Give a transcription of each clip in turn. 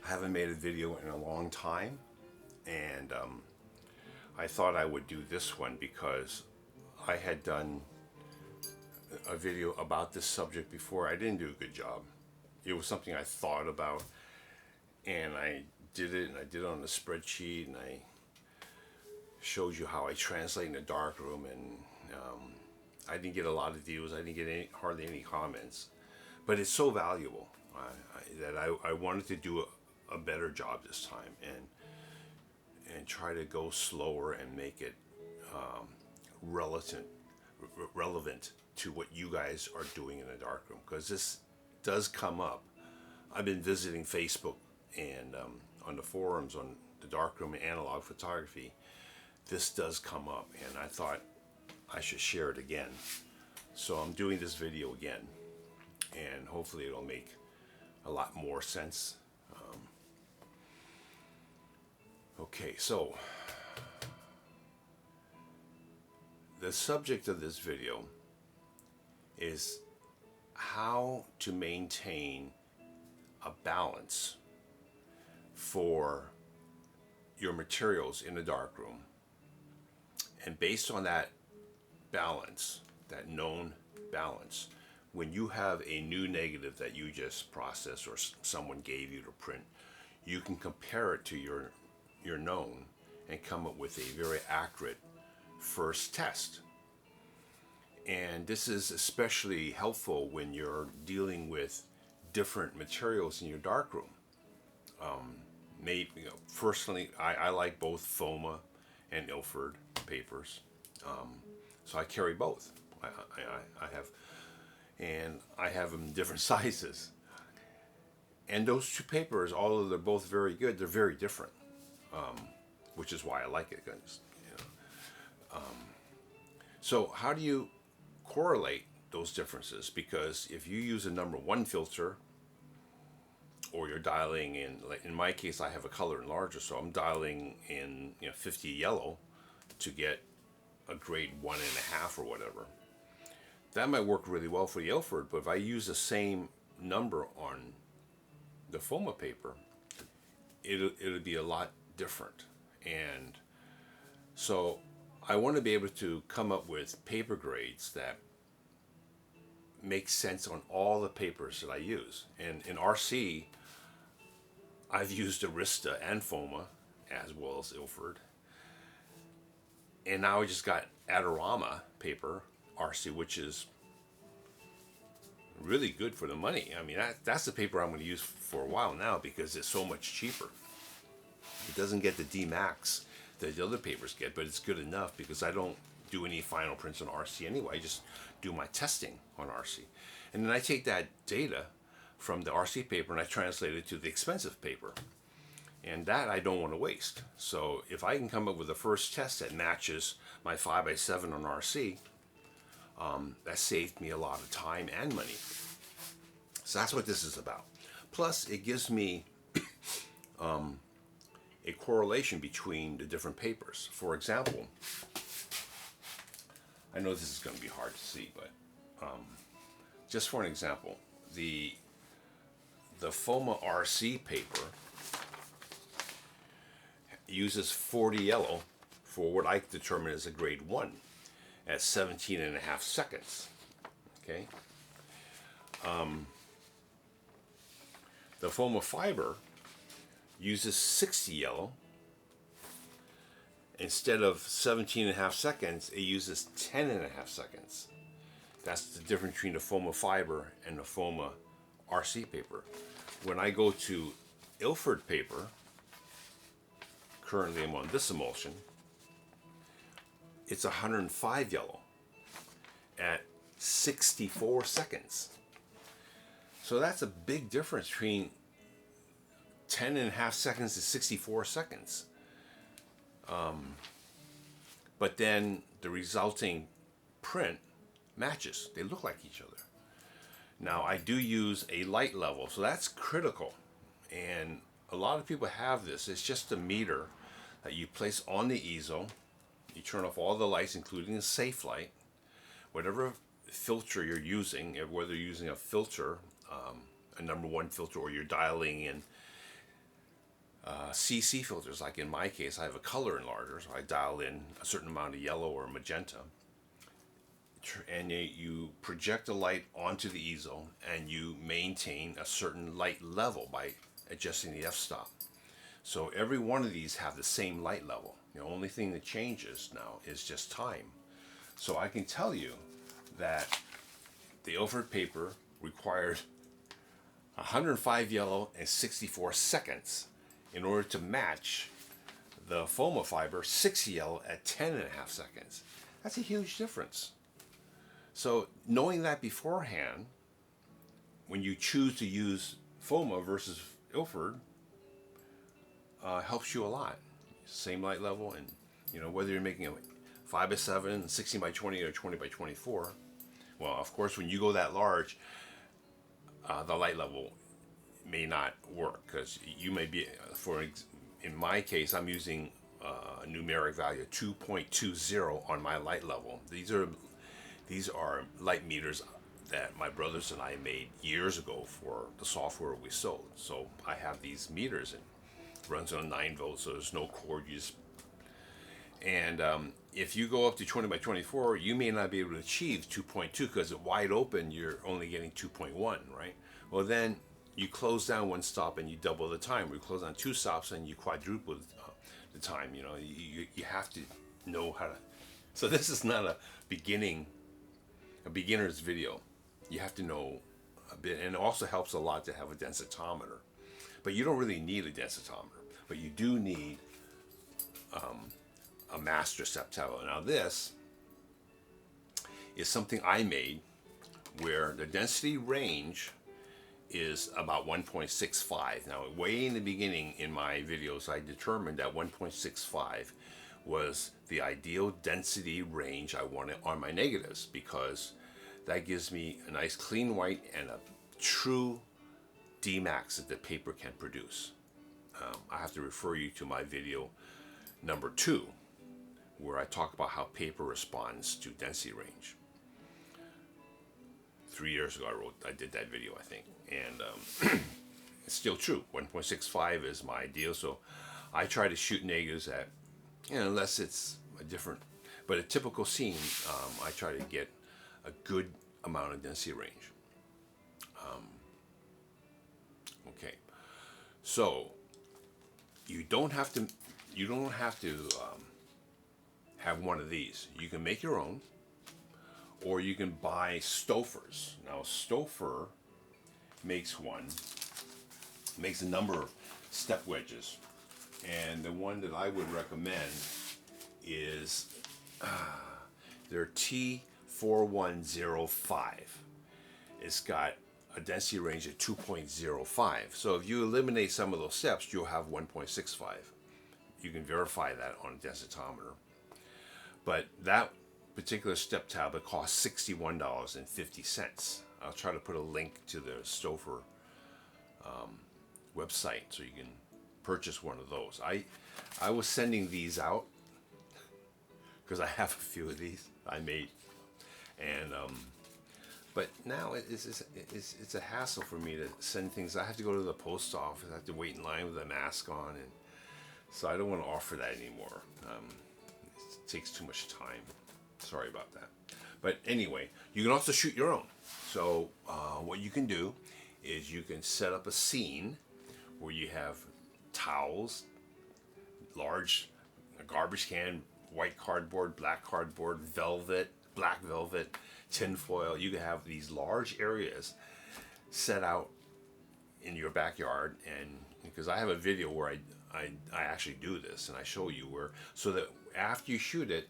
I haven't made a video in a long time, and I thought I would do this one because I had done a video about this subject before. I didn't do a good job. It was something I thought about, and I did it, and I did it on a spreadsheet, and I showed you how I translate in the darkroom, and I didn't get a lot of views. I didn't get hardly any comments, but it's so valuable that I wanted to do a better job this time, and try to go slower and make it relevant to what you guys are doing in the darkroom, because this does come up. I've been visiting Facebook and on the forums on the darkroom and analog photography. This does come up, and I thought I should share it again. So I'm doing this video again, and hopefully it'll make a lot more sense. Okay, so the subject of this video is how to maintain a balance for your materials in the darkroom. And based on that balance, that known balance, when you have a new negative that you just processed or someone gave you to print, you can compare it to your known and come up with a very accurate first test. And this is especially helpful when you're dealing with different materials in your darkroom. Personally, I like both FOMA and Ilford papers, so I carry both. I have them in different sizes. And those two papers, although they're both very good, they're very different, which is why I like it. So how do you correlate those differences? Because if you use a number 1 filter, or you're dialing in, like in my case, I have a color enlarger, so I'm dialing in 50 yellow to get a grade 1.5 or whatever. That might work really well for the Ilford, but if I use the same number on the FOMA paper, it'll be a lot different. And so I want to be able to come up with paper grades that make sense on all the papers that I use. And in RC, I've used Arista and FOMA as well as Ilford. And now I just got Adorama paper, RC, which is really good for the money. I mean, that's the paper I'm going to use for a while now because it's so much cheaper. It doesn't get the D max that the other papers get, but it's good enough because I don't do any final prints on RC anyway. I just do my testing on RC. And then I take that data from the RC paper and I translate it to the expensive paper. And that I don't want to waste. So if I can come up with a first test that matches my 5x7 on RC, that saved me a lot of time and money. So that's what this is about. Plus, it gives me a correlation between the different papers. For example, I know this is going to be hard to see, but just for an example, the FOMA RC paper uses 40 yellow for what I determine as a grade 1 at 17.5 seconds. Okay. The FOMA fiber uses 60 yellow. Instead of 17.5 seconds, it uses 10.5 seconds. That's the difference between the FOMA fiber and the FOMA RC paper. When I go to Ilford paper, currently I'm on this emulsion, it's 105 yellow at 64 seconds. So that's a big difference between 10.5 seconds to 64 seconds. But then the resulting print matches. They look like each other. Now I do use a light level, so that's critical. And a lot of people have this. It's just a meter that you place on the easel. You turn off all the lights, including the safe light. Whatever filter you're using, whether you're using a filter, a number 1 filter, or you're dialing in CC filters, like in my case, I have a color enlarger, so I dial in a certain amount of yellow or magenta, and you project the light onto the easel, and you maintain a certain light level by adjusting the f-stop. So every one of these have the same light level. The only thing that changes now is just time. So I can tell you that the Ilford paper required 105 yellow and 64 seconds in order to match the Foma fiber 60 yellow at 10.5 seconds. That's a huge difference. So knowing that beforehand, when you choose to use Foma versus Ilford, helps you a lot. Same light level, and whether you're making a 5x7, 16x20, or 20x24. Well, of course, when you go that large, the light level may not work, because you may be, in my case, I'm using a numeric value of 2.20 on my light level. These are light meters that my brothers and I made years ago for the software we sold. So I have these meters, and it runs on 9 volts, so there's no cord. And if you go up to 20x24, you may not be able to achieve 2.2, because at wide open you're only getting 2.1, right? Well, then you close down one stop and you double the time. We close down 2 stops and you quadruple the time. You have to know how to. So this is not a beginner's video. You have to know a bit, and it also helps a lot to have a densitometer. But you don't really need a densitometer, but you do need a master step tablet. Now this is something I made where the density range is about 1.65. Now, way in the beginning in my videos, I determined that 1.65 was the ideal density range I wanted on my negatives, because that gives me a nice clean white and a true D-max that the paper can produce. I have to refer you to my video number 2, where I talk about how paper responds to density range. 3 years ago I did that video, I think, and it's still true. 1.65 is my ideal, so I try to shoot negatives at, unless it's a different, but a typical scene, I try to get a good amount of density range. Okay, so you don't have to have one of these. You can make your own, or you can buy Stouffer's. Now, Stauffer makes a number of step wedges, and the one that I would recommend is their T4105. It's got a density range of 2.05. So if you eliminate some of those steps, you'll have 1.65. You can verify that on a densitometer. But that particular step tablet costs $61.50. I'll try to put a link to the Stauffer website so you can purchase one of those. I was sending these out because I have a few of these I made, and but now it's a hassle for me to send things. I have to go to the post office. I have to wait in line with a mask on, and so I don't want to offer that anymore. It takes too much time. Sorry about that. But anyway, you can also shoot your own. So what you can do is you can set up a scene where you have towels, large garbage can, white cardboard, black cardboard, velvet, black velvet, tin foil. You can have these large areas set out in your backyard, and because I have a video where I actually do this, and I show you where, so that after you shoot it,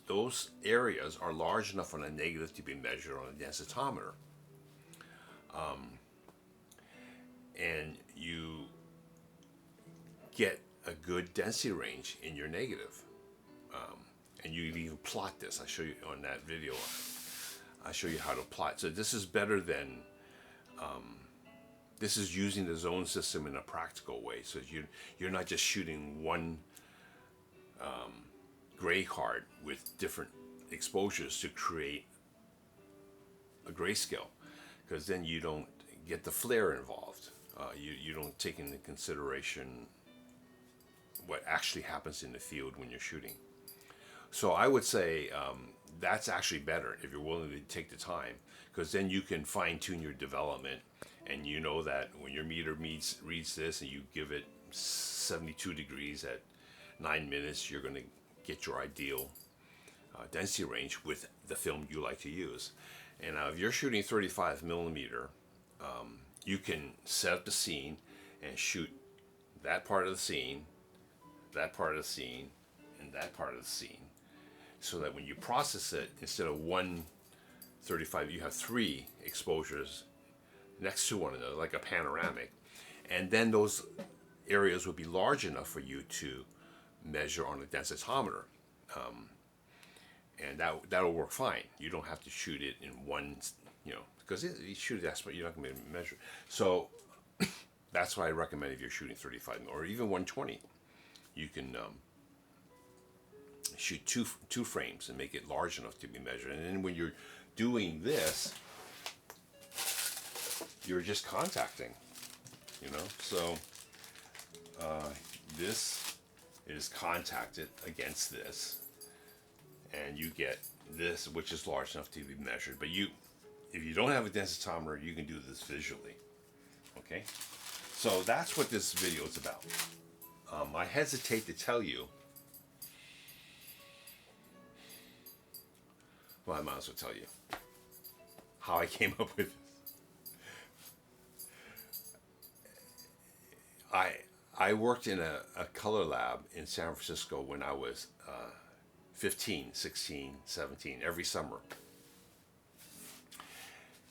those areas are large enough on a negative to be measured on a densitometer. And you get a good density range in your negative. And you even plot this. I show you on that video. I show you how to plot. So this is better than, this is using the zone system in a practical way. So you're not just shooting one gray card with different exposures to create a grayscale, because then you don't get the flare involved. You don't take into consideration what actually happens in the field when you're shooting. So I would say that's actually better if you're willing to take the time, because then you can fine tune your development, and you know that when your meter reads this and you give it 72 degrees at 9 minutes, you're going to get your ideal density range with the film you like to use. And if you're shooting 35 millimeter, you can set up the scene and shoot that part of the scene, that part of the scene, and that part of the scene, so that when you process it, instead of 135, you have 3 exposures next to one another, like a panoramic. And then those areas would be large enough for you to measure on a densitometer. And that'll work fine. You don't have to shoot it in one, because you shoot that, you're not going to measure. So that's why I recommend if you're shooting 35 or even 120, you can shoot two frames and make it large enough to be measured. And then when you're doing this, you're just contacting, So this is contacted against this, and you get this, which is large enough to be measured. But if you don't have a densitometer, you can do this visually. Okay, so that's what this video is about. I hesitate to tell you. Well, I might as well tell you how I came up with this. I worked in a color lab in San Francisco when I was 15, 16, 17, every summer.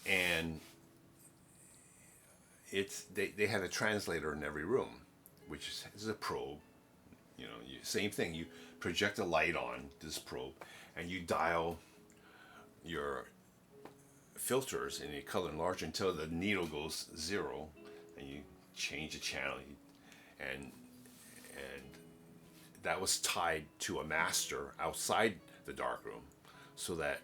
And they had a translator in every room, which is a probe. Same thing. You project a light on this probe, and you dial your filters and you color enlarge until the needle goes 0, and you change the channel, and that was tied to a master outside the darkroom, so that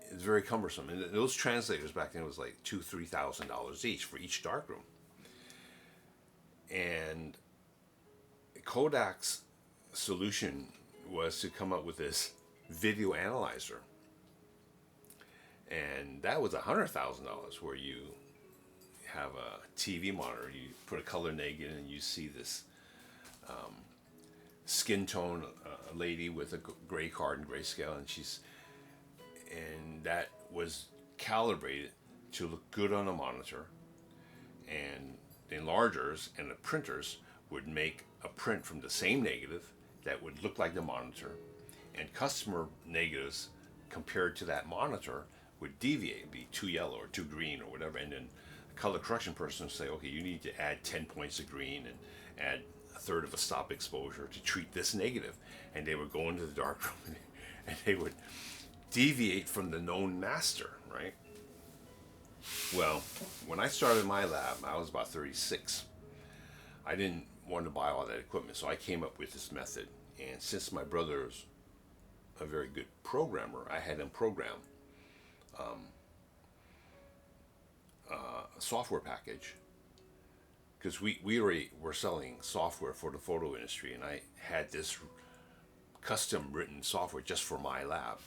it's very cumbersome. And those translators back then was like $2,000-$3,000 each for each darkroom. And Kodak's solution was to come up with this video analyzer, and that was $100,000, where you have a TV monitor, you put a color negative, and you see this skin tone lady with a gray card and grayscale, and that was calibrated to look good on a monitor, and the enlargers and the printers would make a print from the same negative that would look like the monitor, and customer negatives compared to that monitor would deviate, be too yellow or too green or whatever, and then the color correction person would say, okay, you need to add 10 points of green and add a third of a stop exposure to treat this negative. And they would go into the darkroom and they would deviate from the known master, right? Well, when I started my lab, I was about 36. I didn't want to buy all that equipment, so I came up with this method. And since my brother's a very good programmer, I had him program a software package, because we already were selling software for the photo industry, and I had this custom written software just for my lab,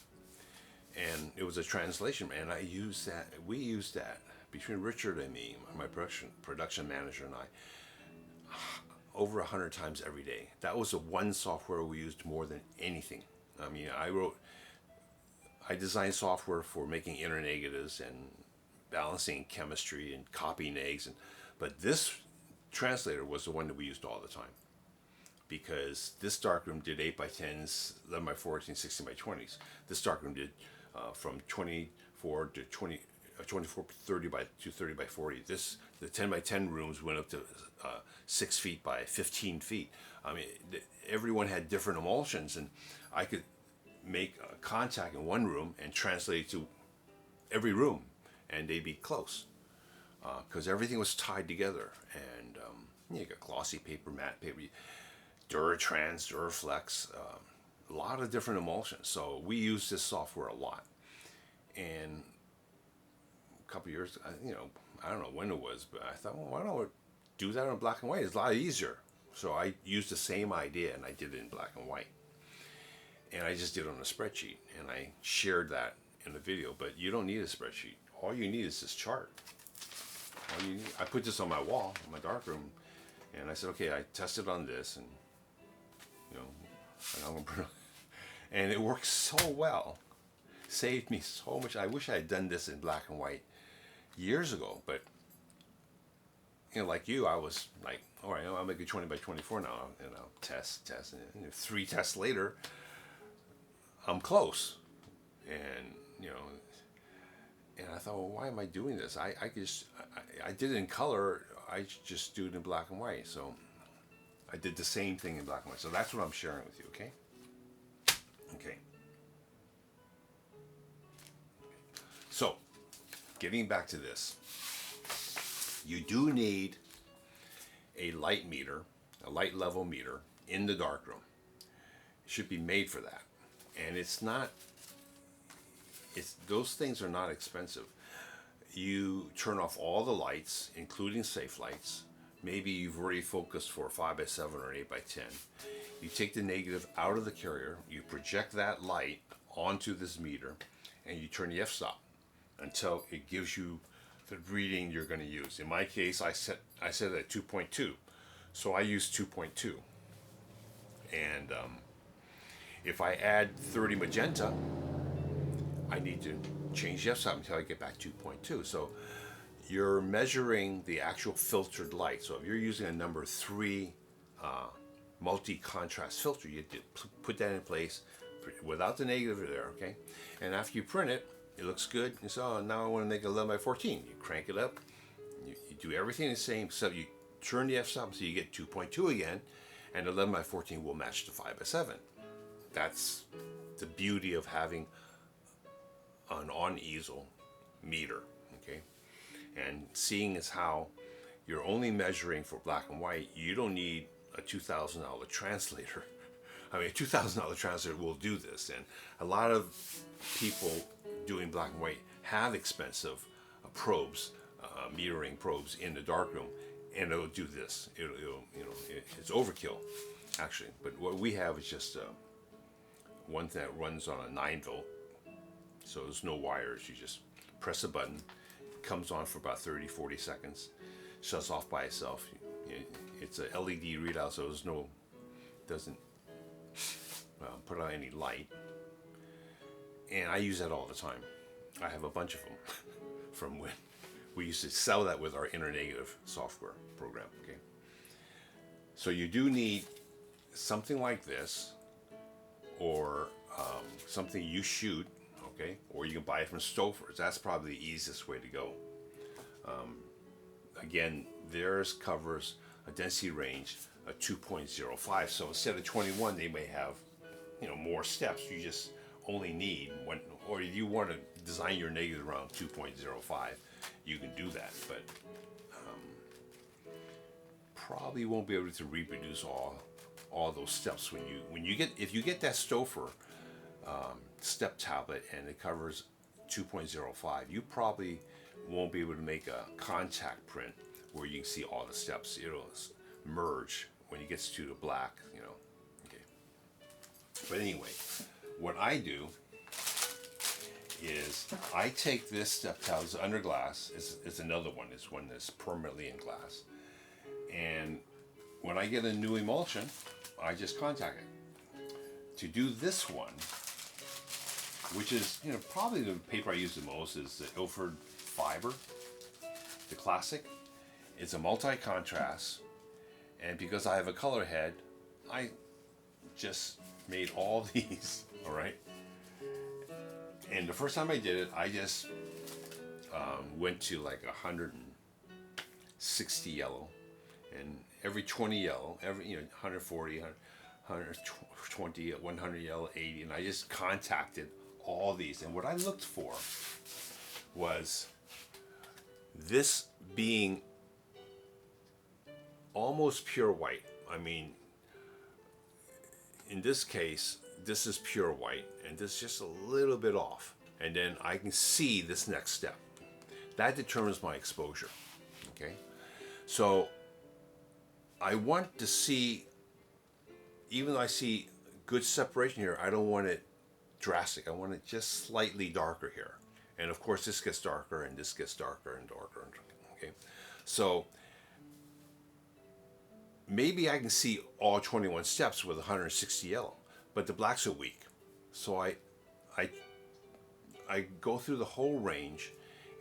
and it was a translation, and we used that between Richard and me, my production manager, and I, over 100 times every day. That was the one software we used more than anything. I mean, I designed software for making inner negatives and balancing chemistry and copying eggs, but this translator was the one that we used all the time, because this darkroom did 8x10s, 11x14, 16x20s. This darkroom did from 24 to 20, 24 30 by 30x40. The 10x10 rooms went up to 6 feet by 15 feet. I mean, everyone had different emulsions, and I could make a contact in one room and translate it to every room, and they'd be close, because everything was tied together. And you got glossy paper, matte paper, Duratrans, Duraflex, a lot of different emulsions. So we used this software a lot. And a couple years, I don't know when it was, but I thought, well, why don't we do that in black and white? It's a lot easier. So I used the same idea and I did it in black and white. And I just did it on a spreadsheet and I shared that in the video. But you don't need a spreadsheet. All you need is this chart. All you need, I put this on my wall, in my darkroom, and I said, okay, I tested on this, and you know, and I'm gonna put it, and it works so well. Saved me so much. I wish I had done this in black and white years ago, but you know, like you, I was like, all right, I'll make a 20 by 24 now, and I'll test, and 3 tests later, I'm close, and you know, and I thought, well, why am I doing this? I did it in color. I just do it in black and white. So I did the same thing in black and white. So that's what I'm sharing with you. Okay. Okay. So, getting back to this, you do need a light meter, a light level meter in the darkroom. It should be made for that. And it's not, those things are not expensive. You turn off all the lights, including safe lights. Maybe you've already focused for a 5x7 or an 8x10. You take the negative out of the carrier, you project that light onto this meter, and you turn the f-stop until it gives you the reading you're going to use. In my case, I set it at 2.2, so I use 2.2. And if I add 30 magenta, I need to change the f-stop until I get back 2.2. So you're measuring the actual filtered light. So if you're using a number 3 multi-contrast filter, you put that in place without the negative there, okay? And after you print it, it looks good. You say, oh, now I want to make it 11 by 14. You crank it up. You do everything the same, except you turn the f-stop so you get 2.2 again, and 11 by 14 will match the 5 by 7. That's the beauty of having an on-easel meter, okay? And seeing as how you're only measuring for black and white, you don't need a $2,000 translator. I mean, a $2,000 translator will do this, and a lot of people doing black and white have expensive probes, metering probes in the darkroom, and it'll do this. It's overkill, actually. But what we have is just one that runs on a 9-volt, so there's no wires. You just press a button, it comes on for about 30-40 seconds, shuts off by itself. It's a LED readout, so doesn't put out any light. And I use that all the time. I have a bunch of them from when we used to sell that with our inner negative software program. Okay, so you do need something like this, or something you shoot, okay, or you can buy it from Stouffer's. That's probably the easiest way to go. Again, theirs covers a density range of 2.05. So instead of 21, they may have, more steps. You just only need one, or if you want to design your negative around 2.05, you can do that. But probably won't be able to reproduce all those steps if you get that Stouffer step tablet and it covers 2.05. You probably won't be able to make a contact print where you can see all the steps. It'll merge when it gets to the black, Okay. But anyway, what I do is I take this step tablet, it's under glass. It's another one. It's one that's permanently in glass. And when I get a new emulsion, I just contact it. To do this one, which is, probably the paper I use the most is the Ilford Fiber, the classic. It's a multi-contrast, and because I have a color head, I just made all these, all right? And the first time I did it, I just went to like 160 yellow, and every 20 yellow, 140, 120, 100 yellow, 80, and I just contacted all these. And what I looked for was this being almost pure white. I mean, in this case, this is pure white, and this is just a little bit off. And then I can see this next step. That determines my exposure, okay? So I want to see, even though I see good separation here, I don't want it drastic. I want it just slightly darker here. And of course this gets darker and this gets darker and darker. Okay. So maybe I can see all 21 steps with 160 yellow, but the blacks are weak. So I go through the whole range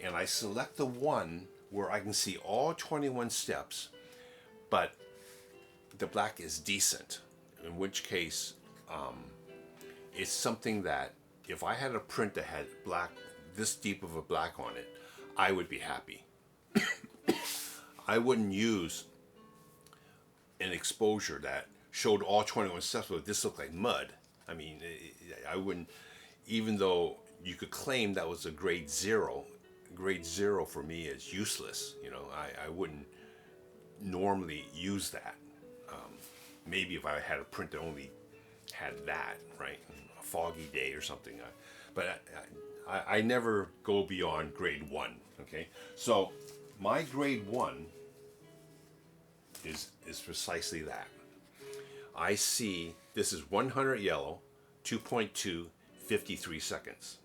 and I select the one where I can see all 21 steps, but the black is decent, in which case it's something that if I had a print that had black, this deep of a black on it, I would be happy. I wouldn't use an exposure that showed all 21 steps, but this looked like mud. I mean, I wouldn't, even though you could claim that was a grade zero for me is useless. You know, I wouldn't normally use that. Maybe if I had a print that only had that, right? A foggy day or something. But I never go beyond grade 1, okay? So my grade 1 is precisely that. I see this is 100 yellow, 2.2, 53 seconds.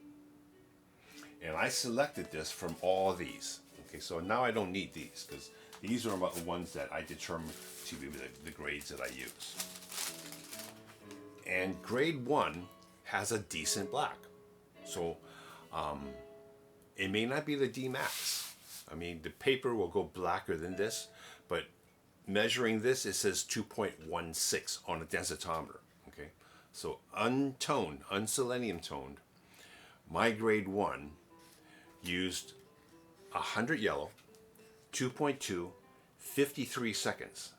And I selected this from all these. Okay, so now I don't need these because these are about the ones that I determined to be the grades that I use. And grade 1 has a decent black. So it may not be the D max. I mean, the paper will go blacker than this, but measuring this, it says 2.16 on a densitometer. Okay, so untoned, unselenium toned, my grade 1 used 100 yellow, 2.2, 53 seconds.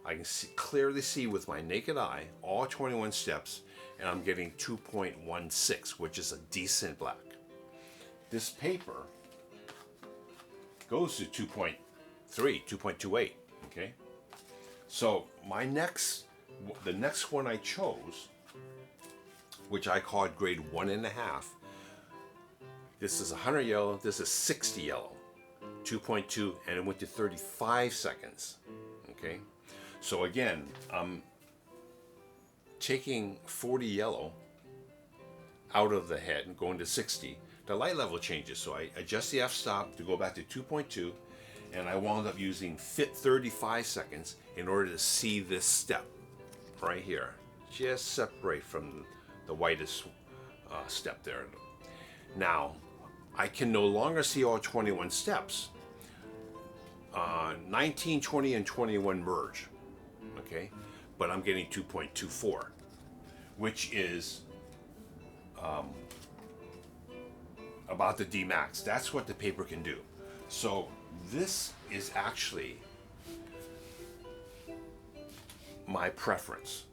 I can clearly see with my naked eye all 21 steps, and I'm getting 2.16, which is a decent black. This paper goes to 2.3, 2.28, okay? So the next one I chose, which I called grade 1.5, this is 100 yellow, this is 60 yellow, 2.2, and it went to 35 seconds, okay? So again, I'm taking 40 yellow out of the head and going to 60. The light level changes, so I adjust the f-stop to go back to 2.2, and I wound up using 35 seconds in order to see this step right here. Just separate from the whitest step there. Now, I can no longer see all 21 steps. 19, 20, and 21 merge, okay? But I'm getting 2.24, which is about the D max. That's what the paper can do. So this is actually my preference.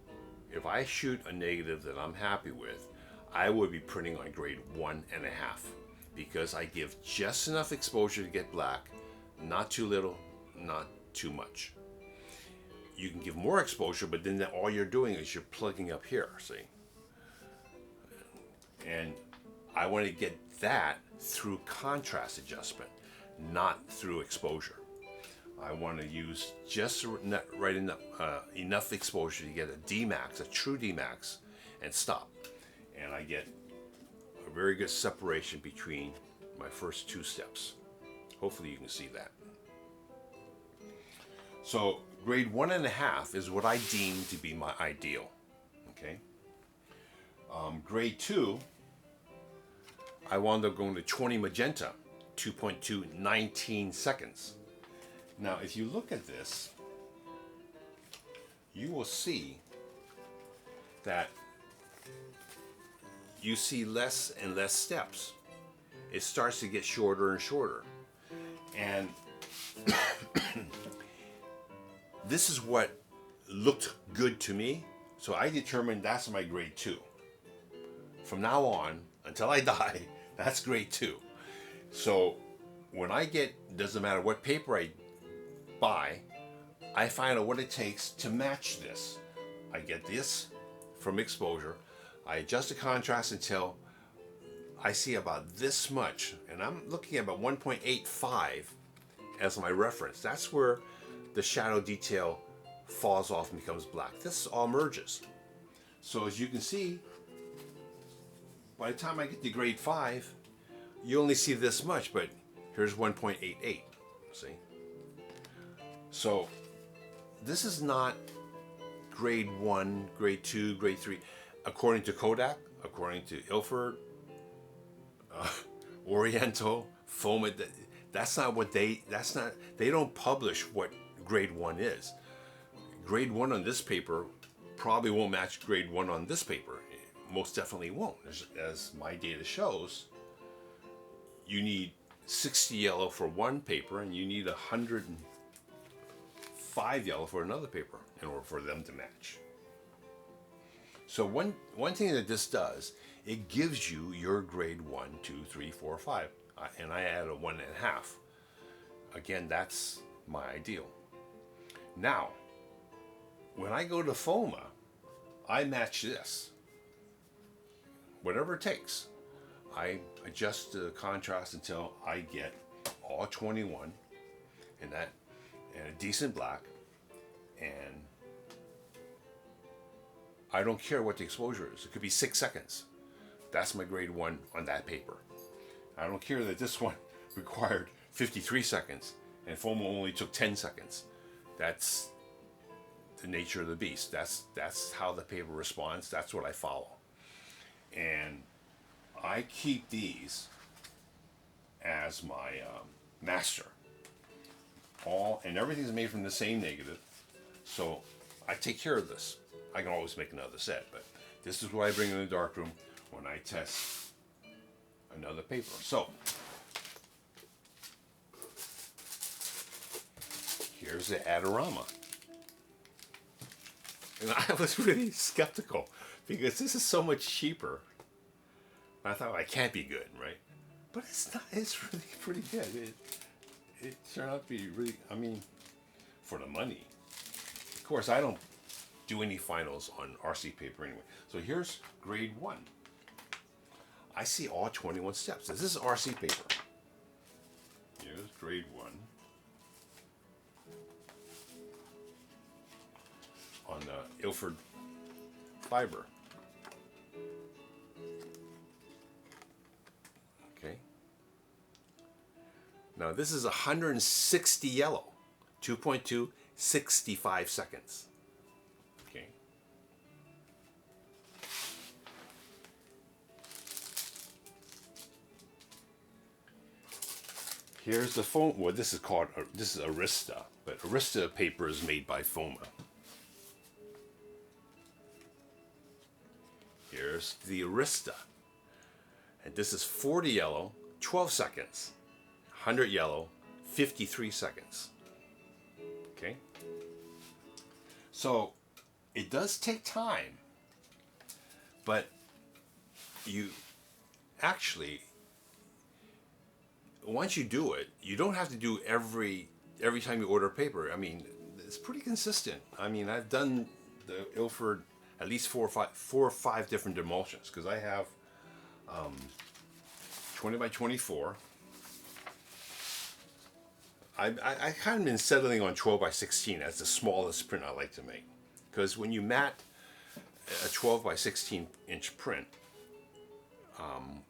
If I shoot a negative that I'm happy with, I would be printing on grade 1.5 because I give just enough exposure to get black, not too little, not too much. You can give more exposure, but then all you're doing is you're plugging up here, see? And I want to get that through contrast adjustment, not through exposure. I want to use just right enough exposure to get a D max, a true D max, and stop. And I get a very good separation between my first two steps. Hopefully you can see that. So grade 1.5 is what I deem to be my ideal. Okay. Grade 2, I wound up going to 20 magenta, 2.2, 19 seconds. Now, if you look at this, you will see that you see less and less steps. It starts to get shorter and shorter. And this is what looked good to me, so I determined that's my grade 2. From now on, until I die, that's grade 2. So when I get, doesn't matter what paper I buy, I find out what it takes to match this. I get this from exposure. I adjust the contrast until I see about this much, and I'm looking at about 1.85 as my reference. That's where the shadow detail falls off and becomes black. This all merges. So as you can see, by the time I get to grade 5, you only see this much, but here's 1.88, see? So this is not grade 1, grade 2, grade 3. According to Kodak, according to Ilford, Oriental, Foma, that's not what they don't publish what grade 1 is. Grade 1 on this paper probably won't match grade 1 on this paper. It most definitely won't. As my data shows, you need 60 yellow for one paper and you need 105 yellow for another paper in order for them to match. So one thing that this does, it gives you your grade 1, 2, 3, 4, 5. And I add a 1.5. Again, that's my ideal. Now, when I go to Foma, I match this. Whatever it takes. I adjust the contrast until I get all 21 and a decent black, and I don't care what the exposure is. It could be 6 seconds. That's my grade 1 on that paper. I don't care that this one required 53 seconds and Foma only took 10 seconds. That's the nature of the beast. That's how the paper responds. That's what I follow. And I keep these as my master. And everything's made from the same negative. So I take care of this. I can always make another set, but this is what I bring in the darkroom when I test another paper. So here's the Adorama. And I was really skeptical because this is so much cheaper. I thought, well, it can't be good, right? But it's not. It's really pretty good. It turned out to be really, I mean, for the money. Of course, I don't do any finals on RC paper anyway. So here's grade 1. I see all 21 steps. This is RC paper. Here's grade 1. On the Ilford fiber. Okay. Now this is 160 yellow, 2.2, 65 seconds. Okay. Here's the foam. Well, this is Arista, but Arista paper is made by Foma. Here's the Arista. And this is 40 yellow, 12 seconds. 100 yellow, 53 seconds. Okay? So, it does take time. But you actually, once you do it, you don't have to do every time you order paper. I mean, it's pretty consistent. I mean, I've done the Ilford at least four or five different emulsions, because I have 20 by 24. I kind of been settling on 12 by 16 as the smallest print I like to make, because when you mat a 12 by 16 inch print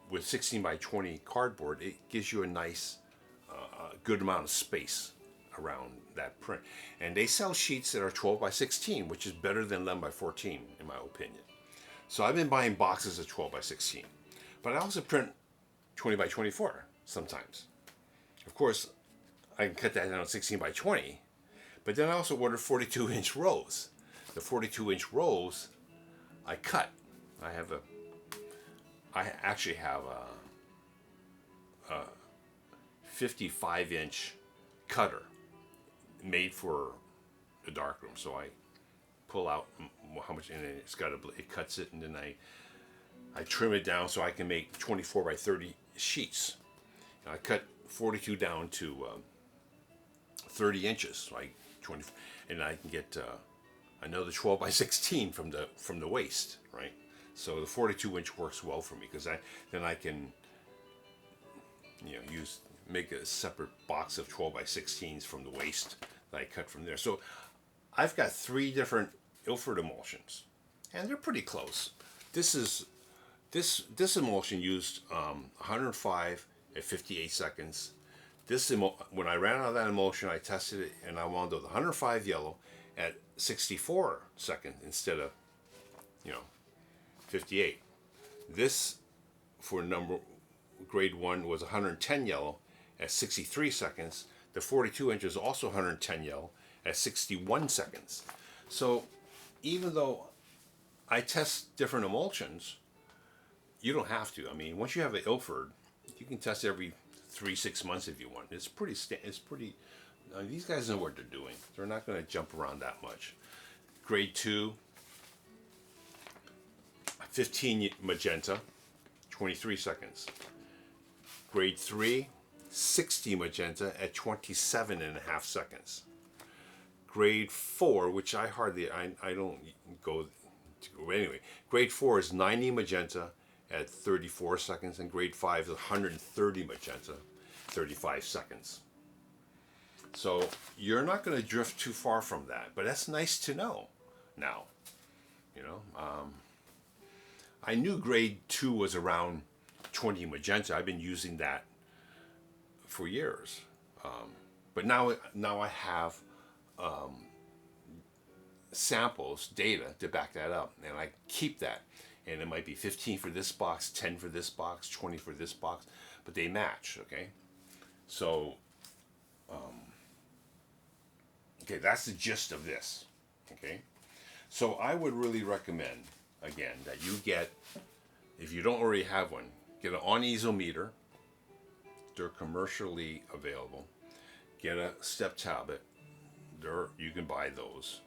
with 16 by 20 cardboard, it gives you a nice good amount of space around that print. And they sell sheets that are 12 by 16, which is better than 11 by 14 in my opinion. So I've been buying boxes of 12 by 16, but I also print 20 by 24 sometimes. Of course, I can cut that down to 16 by 20, but then I also order 42 inch rolls. The 42 inch rolls I cut. I actually have a 55 inch cutter made for the darkroom. So I pull out how much, and it cuts it, and then I trim it down so I can make 24 by 30 sheets. And I cut 42 down to 30 inches, like 20, and I can get another 12 by 16 from the waist, right? So the 42 inch works well for me, because then I can, make a separate box of 12 by 16s from the waist that I cut from there. So I've got 3 different Ilford emulsions, and they're pretty close. This emulsion used 105 at 58 seconds. When I ran out of that emulsion, I tested it, and I wound up with 105 yellow at 64 seconds instead of 58. This for grade 1 was 110 yellow at 63 seconds. The 42 inch is also 110 yellow at 61 seconds. So even though I test different emulsions, you don't have to. I mean, once you have an Ilford, you can test every 3-6 months if you want. It's pretty. These guys know what they're doing. They're not going to jump around that much. Grade 2, 15 magenta, 23 seconds. Grade 3, 60 magenta at 27 and a half seconds. Grade 4, which I don't go to, anyway. Grade 4 is 90 magenta at 34 seconds, and grade 5 is 130 magenta, 35 seconds. So you're not going to drift too far from that, but that's nice to know now. I knew grade 2 was around 20 magenta. I've been using that for years. But now I have samples, data to back that up, and I keep that. And it might be 15 for this box, 10 for this box, 20 for this box, but they match, okay? So, okay, that's the gist of this, okay? So I would really recommend, again, that you get, if you don't already have one, get an on-easel meter. They're commercially available. Get a step tablet. You can buy those.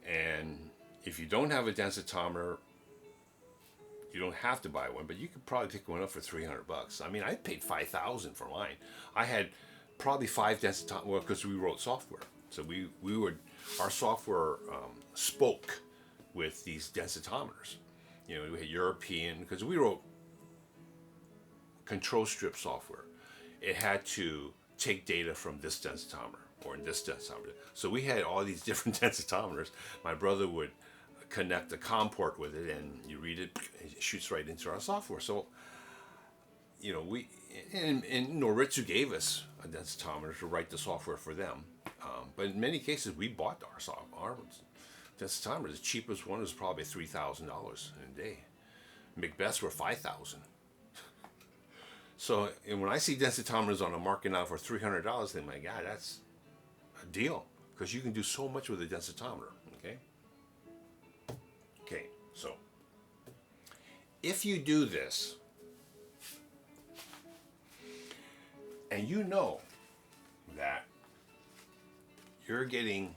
And if you don't have a densitometer, you don't have to buy one, but you could probably pick one up for $300. I mean, I paid $5,000 for mine. I had probably 5 densitometers, well, because we wrote software. So our software spoke with these densitometers. We had European, because we wrote control strip software. It had to take data from this densitometer or in this densitometer. So we had all these different densitometers. My brother would connect a COM port with it, and you read it, it shoots right into our software. So, Noritsu gave us a densitometer to write the software for them. But in many cases, we bought our densitometer. The cheapest one was probably $3,000 in a day. Macbeths were $5,000. So, and when I see densitometers on the market now for $300, then my God, that's a deal, because you can do so much with a densitometer. Okay, so if you do this, and you know that you're getting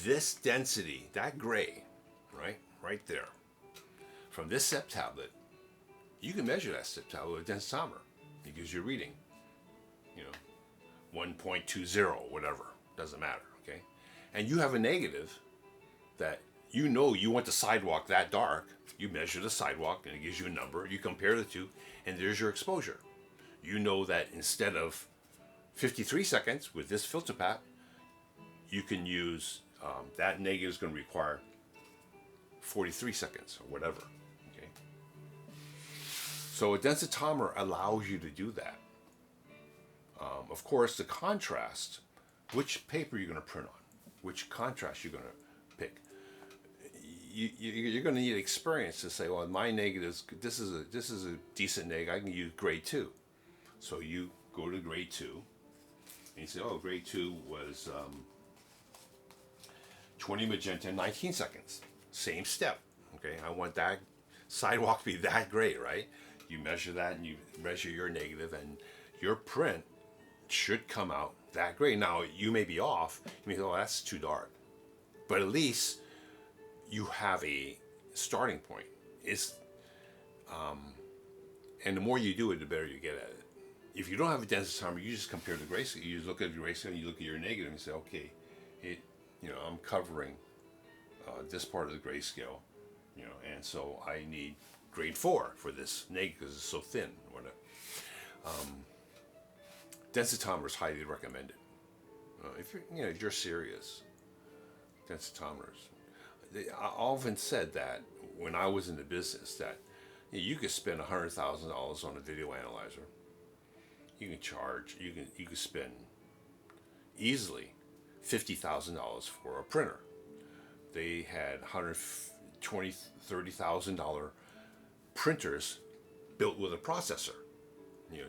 this density, that gray, right there, from this step tablet, you can measure that step tablet with a densitometer, because you're reading, 1.20, whatever, doesn't matter, okay? And you have a negative that you want the sidewalk that dark. You measure the sidewalk, and it gives you a number. You compare the two, and there's your exposure. You know that instead of 53 seconds with this filter pack, you can use, that negative is going to require 43 seconds or whatever. Okay. So a densitometer allows you to do that. Of course, the contrast, which paper you're going to print on, which contrast you're going to pick. You're going to need experience to say, well, my negatives, this is a decent neg, I can use grade 2. So you go to grade 2, and you say, oh, grade 2 was 20 magenta in 19 seconds. Same step, okay? I want that sidewalk to be that gray, right? You measure that, and you measure your negative, and your print should come out that gray. Now, you may be off. You may say, oh, that's too dark. But at least you have a starting point. And the more you do it, the better you get at it. If you don't have a densitometer, you just compare the grayscale. You just look at the grayscale, and you look at your negative, and say, okay, I'm covering this part of the grayscale, and so I need grade 4 for this negative because it's so thin. Densitometer is highly recommended if you're serious. densitometers. I often said that when I was in the business that you could spend $100,000 on a video analyzer. You can charge. You can spend easily $50,000 for a printer. They had $120,000, $30,000 printers built with a processor, you know,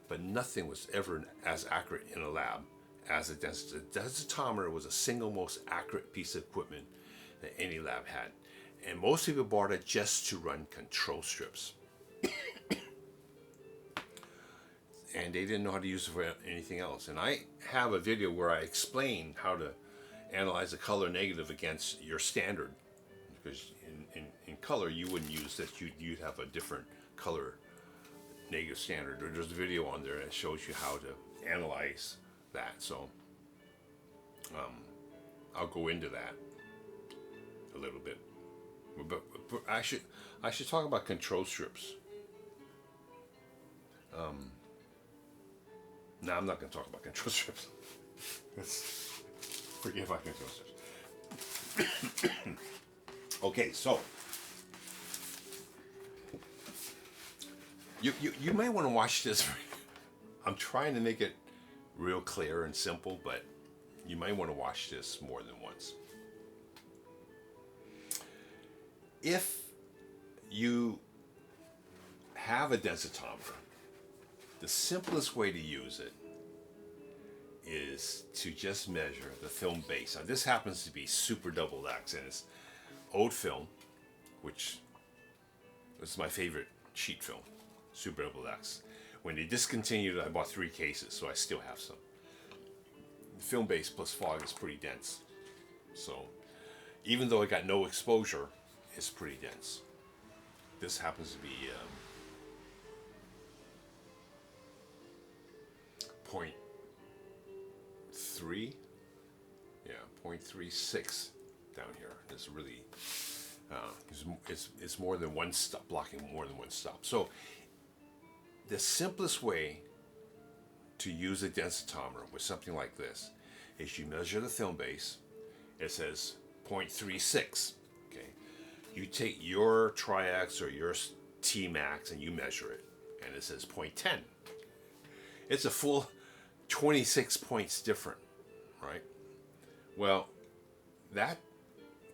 but nothing was ever as accurate in a lab as a densitometer. The densitometer was the single most accurate piece of equipment that any lab had, and most people bought it just to run control strips, and they didn't know how to use it for anything else. And I have a video where I explain how to analyze a color negative against your standard, because in color you wouldn't use that. You'd have a different color negative standard. There's a video on there that shows you how to analyze that. So I'll go into that a little bit. But I should talk about control strips. No, I'm not going to talk about control strips. Forget about control strips. Okay, so you might want to watch this. I'm trying to make it real clear and simple, but you might want to watch this more than once. If you have a densitometer, the simplest way to use it is to just measure the film base. Now this happens to be Super Double X, and it's old film, which is my favorite sheet film, Super Double X. When they discontinued it, I bought 3 cases, so I still have some. The film base plus fog is pretty dense. So even though it got no exposure, it's pretty dense. This happens to be 0.3, yeah, 0.36 down here. It's really, it's more than one stop, blocking more than one stop. So the simplest way to use a densitometer with something like this is you measure the film base. It says 0.36. Okay, you take your Tri-X or your T-Max and you measure it, and it says 0.10. It's a full 26 points different, right? Well, that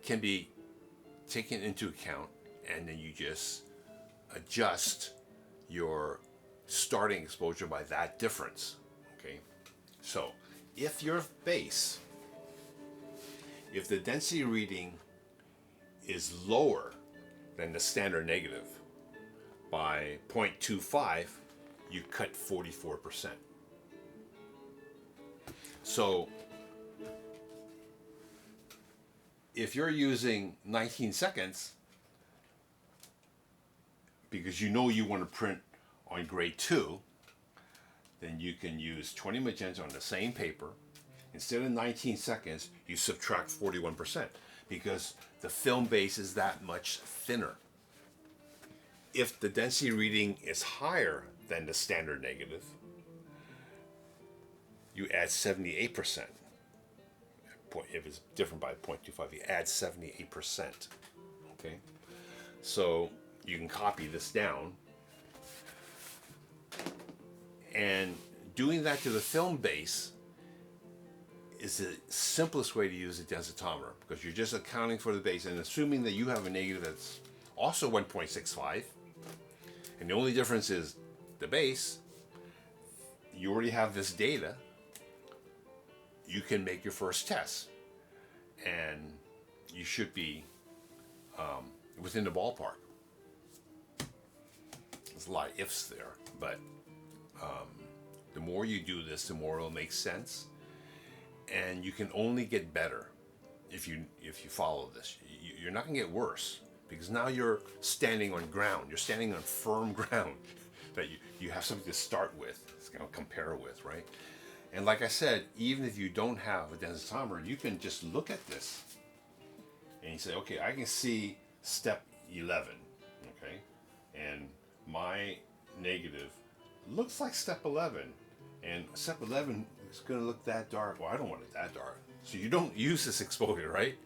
can be taken into account, and then you just adjust your starting exposure by that difference. Okay, so if your base, if the density reading is lower than the standard negative by 0.25, you cut 44%. So if you're using 19 seconds because you know you want to print on grade 2, then you can use 20 magenta on the same paper. Instead of 19 seconds, you subtract 41% because the film base is that much thinner. If the density reading is higher than the standard negative, you add 78%. If it's different by 0.25, you add 78%. Okay, so you can copy this down, and doing that to the film base is the simplest way to use a densitometer, because you're just accounting for the base and assuming that you have a negative that's also 1.65, and the only difference is the base. You already have this data. You can make your first test, and you should be within the ballpark. There's a lot of ifs there, but the more you do this, the more it'll make sense, and you can only get better if you follow this. You're not gonna get worse, because now you're standing on ground. You're standing on firm ground that you have something to start with, compare with, right? And like I said, even if you don't have a densitometer, you can just look at this and you say, okay, I can see step 11, okay? And my negative looks like step 11. And step 11 it's going to look that dark. Well, I don't want it that dark. So you don't use this exposure, right?